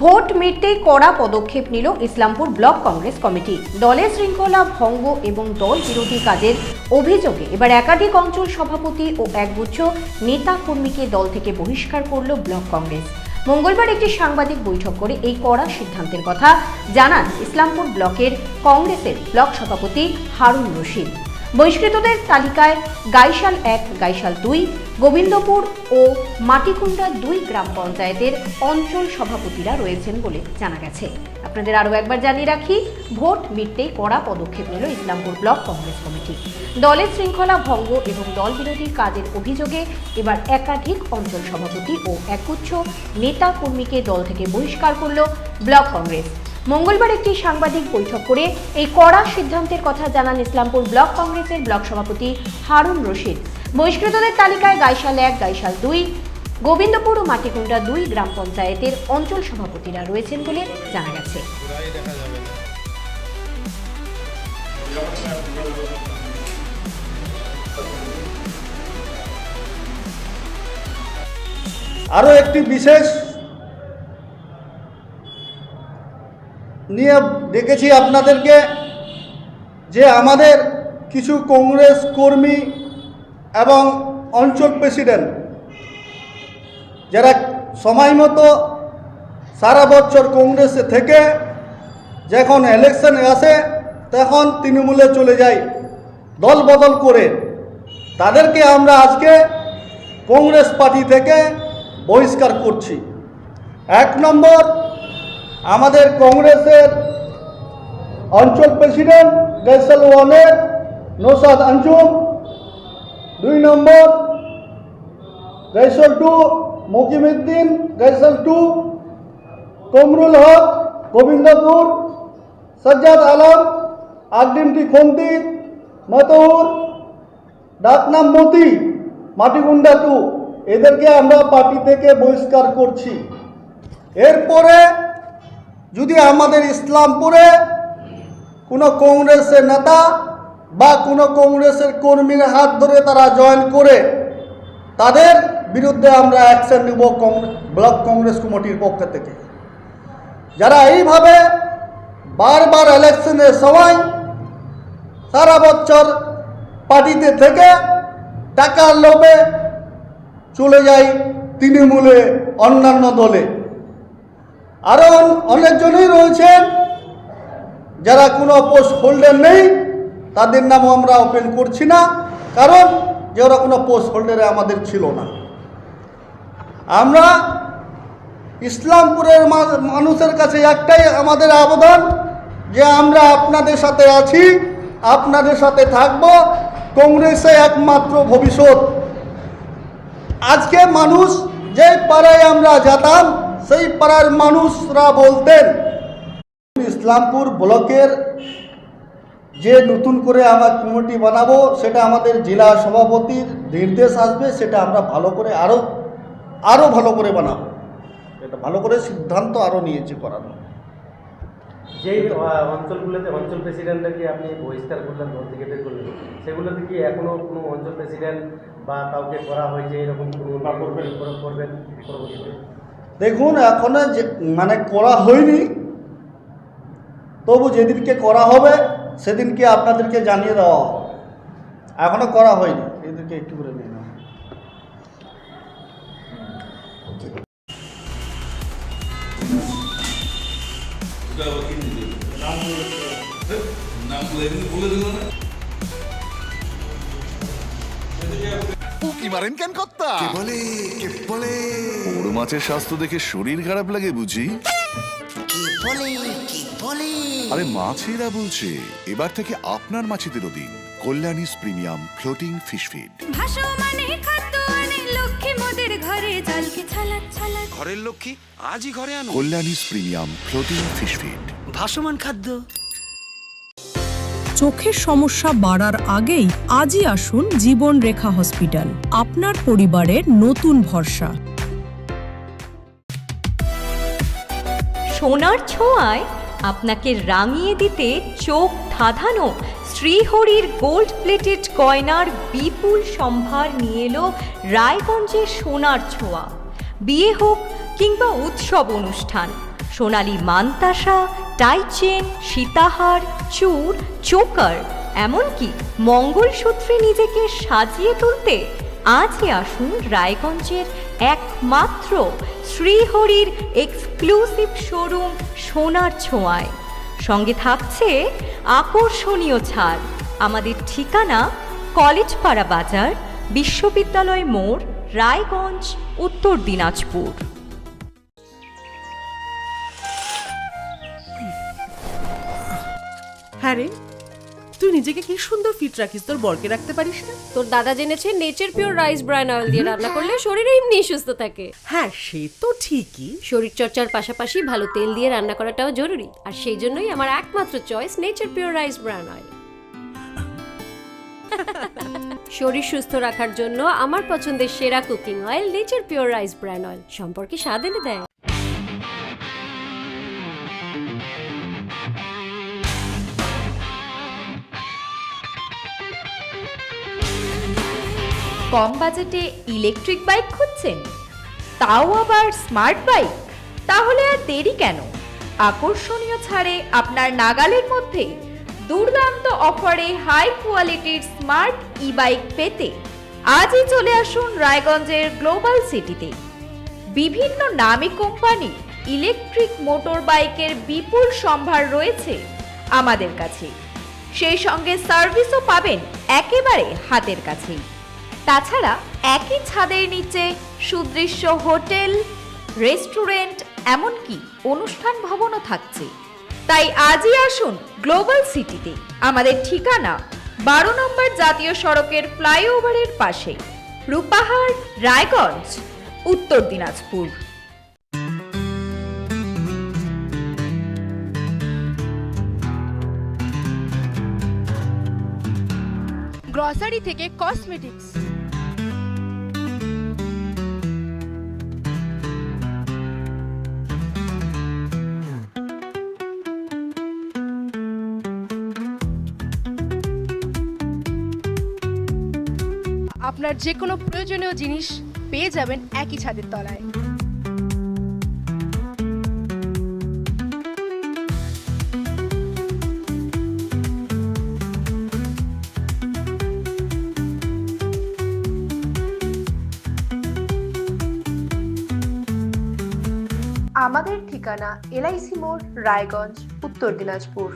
Vote মিটতেই কড়া পদক্ষেপ নিল ইসলামপুর ব্লক কংগ্রেস কমিটি। দলের শৃঙ্খলা ভঙ্গ এবং দল বিরোধী কাজের অভিযোগে এবার একাধিক অঞ্চল সভাপতি ও একগুচ্ছ নেতা কর্মীকে দল থেকে বহিষ্কার করল ব্লক কংগ্রেস। মঙ্গলবার একটি সাংবাদিক বৈঠক করে এই কড়া সিদ্ধান্তের কথা জানান ইসলামপুর ব্লকের কংগ্রেসের ব্লক সভাপতি হারুন রশিদ। বহিষ্কৃতদের তালিকায় গাইশাল 1, গাইশাল 2, গোবিন্দপুর ও মাটিকুন্ডা 2 গ্রাম পঞ্চায়েতের অঞ্চল সভাপতিরা রয়েছেন বলে জানা গেছে। আপনাদের আরও একবার জানিয়ে রাখি, ভোট মিটতেই কড়া পদক্ষেপ নিল ইসলামপুর ব্লক কংগ্রেস কমিটি। দলের শৃঙ্খলা ভঙ্গ এবং দল বিরোধী কাজের অভিযোগে এবার একাধিক অঞ্চল সভাপতি ও একগুচ্ছ নেতা কর্মীকে দল থেকে বহিষ্কার করল ব্লক কংগ্রেস। মঙ্গলবার একটি সাংবাদিক বৈঠক করে এই কড়া সিদ্ধান্তের কথা জানান ইসলামপুর ব্লক কংগ্রেসের ব্লক সভাপতি হারুন রশিদ। বহিষ্কৃতদের তালিকায় গাইশাল 1, গাইশাল 2, গোবিন্দপুর ও মাটিকুন্ডা 2 গ্রাম পঞ্চায়েতের অঞ্চল সভাপতিরা রয়েছেন বলে জানা গেছে। আরো একটি বিশেষ নিয়ে ডেকেছি আপনাদেরকে, যে আমাদের কিছু কংগ্রেস কর্মী এবং অঞ্চল প্রেসিডেন্ট যারা সময় মতো সারা বছর কংগ্রেসে থেকে যখন ইলেকশন আসে তখন তৃণমূলে চলে যায় দল বদল করে, তাদেরকে আমরা আজকে কংগ্রেস পার্টি থেকে বহিষ্কার করছি। 1 নম্বর, আমাদের কংগ্রেসের অঞ্চল প্রেসিডেন্ট গাইশাল 1-এর নৌসাদ আঞ্জুম, 2 নম্বর গাইশাল 2 মকিমউদ্দিন, গাইশাল 2 কমরুল হক, গোবিন্দপুর সজ্জাদ আলম, আগডিমটি খন্তি, মতহুর, ডাকনাম মতি, মাটিগুন্ডা 2, এদেরকে আমরা পার্টি থেকে বহিষ্কার করছি। এরপরে যদি আমাদের ইসলামপুরে কোনো কংগ্রেসের নেতা বা কোনো কংগ্রেসের কর্মীর হাত ধরে তারা জয়েন করে, তাদের বিরুদ্ধে আমরা অ্যাকশন নেব ব্লক কংগ্রেস কমিটির পক্ষ থেকে। যারা এইভাবে বারবার ইলেকশনের সময় সারা বছর পার্টিতে থেকে টাকার লোভে চলে যায় তৃণমূলে অন্যান্য দলে। আরও অনেকজনই রয়েছেন যারা কোনো পোস্ট হোল্ডার নেই, তাদের নামও আমরা ওপেন করছি না, কারণ যে ওরা কোনো পোস্ট হোল্ডারে আমাদের ছিল না। আমরা ইসলামপুরের মানুষের কাছে একটাই আমাদের আবেদন, যে আমরা আপনাদের সাথে আছি, আপনাদের সাথে থাকব, কংগ্রেসে একমাত্র ভবিষ্যৎ। আজকে মানুষ যে পাড়ায় আমরা যেতাম সেই পাড়ার মানুষরা বলতেন, ইসলামপুর ব্লকের যে নতুন করে আমরা কমিটি বানাবো সেটা আমাদের জেলা সভাপতির নির্দেশ আসবে, সেটা আমরা ভালো করে আরও ভালো করে বানাবো। এটা ভালো করে সিদ্ধান্ত আরও নিয়েছি করানো। যেই অঞ্চলগুলোতে অঞ্চল প্রেসিডেন্টকে আপনি বহিষ্কার করলেন, দল থেকে বের করলেন, সেগুলোতে কি এখনও কোনো অঞ্চল প্রেসিডেন্ট বা কাউকে করা হয়েছে এরকম কোনো করবেন পরবর্তীতে? দেখুন, এখনো মানে করা হয়নি, তবু যেদিনকে করা হবে সেদিনকে আপনাদেরকে জানিয়ে দেওয়া হবে। এখনো করা হয়নি, এদেরকে একটু করে নিয়ে নাও। মারেন কেন কর্তা? বড় মাছের স্বাস্থ্য দেখে শরীর খারাপ লাগে বুঝি? আরে মাছেরা বলছে, এবার থেকে আপনার মাছেদেরও দিন কল্যাণীস প্রিমিয়াম ফ্লোটিং ফিশ ফিড। ঘরের লক্ষ্মী আজই ঘরে আনো কল্যাণীস প্রিমিয়াম ফ্লোটিং ফিশ ফিড, ভাসমান খাদ্য। চোখের সমস্যা বাড়ার আগেই আজই আসুন জীবন রেখা হসপিটাল, আপনার পরিবারের নতুন ভরসা। সোনার ছোঁয়ায় আপনাকে রাঙিয়ে দিতে চোখ ধাঁধানো শ্রীহরির গোল্ড প্লেটেড গয়নার বিপুল সম্ভার নিয়ে এলো রায়গঞ্জের সোনার ছোঁয়া। বিয়ে হোক কিংবা উৎসব অনুষ্ঠান, সোনালী মান্তাসা, টাইচেন, সীতাহার, চূড়, চোকার, এমনকি মঙ্গলসূত্রে নিজেকে সাজিয়ে তুলতে আজই আসুন রায়গঞ্জের একমাত্র শ্রীহরির এক্সক্লুসিভ শোরুম সোনার ছোঁয়ায়। সঙ্গে থাকছে আকর্ষণীয় ছাড়। আমাদের ঠিকানা কলেজপাড়া বাজার, বিশ্ববিদ্যালয় মোড়, রায়গঞ্জ, উত্তর দিনাজপুর। হ্যাঁ রে, তুই নিজেকে কি সুন্দর ফিট রাখিস, তোর বরকে রাখতে পারিস না? তোর দাদা জেনেছে Nature Pure rice bran oil দিয়ে রান্না করলে শরীরে এমনি সুস্থ থাকে। হ্যাঁ, সে তো ঠিকই। শরীর চর্চার পাশাপাশি ভালো তেল দিয়ে রান্না করাটাও জরুরি, আর সেই জন্যই আমার একমাত্র choice nature Pure rice bran oil. শরীর সুস্থ রাখার জন্য আমার পছন্দের সেরা cooking oil nature Pure rice bran oil, সম্পর্কে স্বাদ এনে দেয়। কম বাজেটে ইলেকট্রিক বাইক খুঁজছেন, তাও আবার স্মার্ট বাইক? তাহলে আর দেরি কেন? আকর্ষণীয় ছাড়ে আপনার নাগালের মধ্যে দুর্দান্ত অফারে হাই কোয়ালিটির স্মার্ট ই বাইক পেতে আজই চলে আসুন রায়গঞ্জের গ্লোবাল সিটিতে। বিভিন্ন নামী কোম্পানি ইলেকট্রিক মোটর বাইকের বিপুল সম্ভার রয়েছে আমাদের কাছে, সেই সঙ্গে সার্ভিসও পাবেন একেবারে হাতের কাছেই। তাছাড়া একই ছাদের নিচে সুদৃশ্য হোটেল, রেস্টুরেন্ট, এমনকি অনুষ্ঠান ভবনও থাকছে। তাই আজই আসুন গ্লোবাল সিটিতে। আমাদের ঠিকানা 12 নম্বর জাতীয় সড়কের ফ্লাইওভারের পাশে, রূপাহার, রায়গঞ্জ, উত্তর দিনাজপুর। গ্রসারি থেকে কসমেটিক্স, আপনার যে কোনো প্রয়োজনীয় জিনিস পেয়ে যাবেন একই ছাদের তলায়। আমাদের ঠিকানা LIC মোড়, রায়গঞ্জ, উত্তর দিনাজপুর।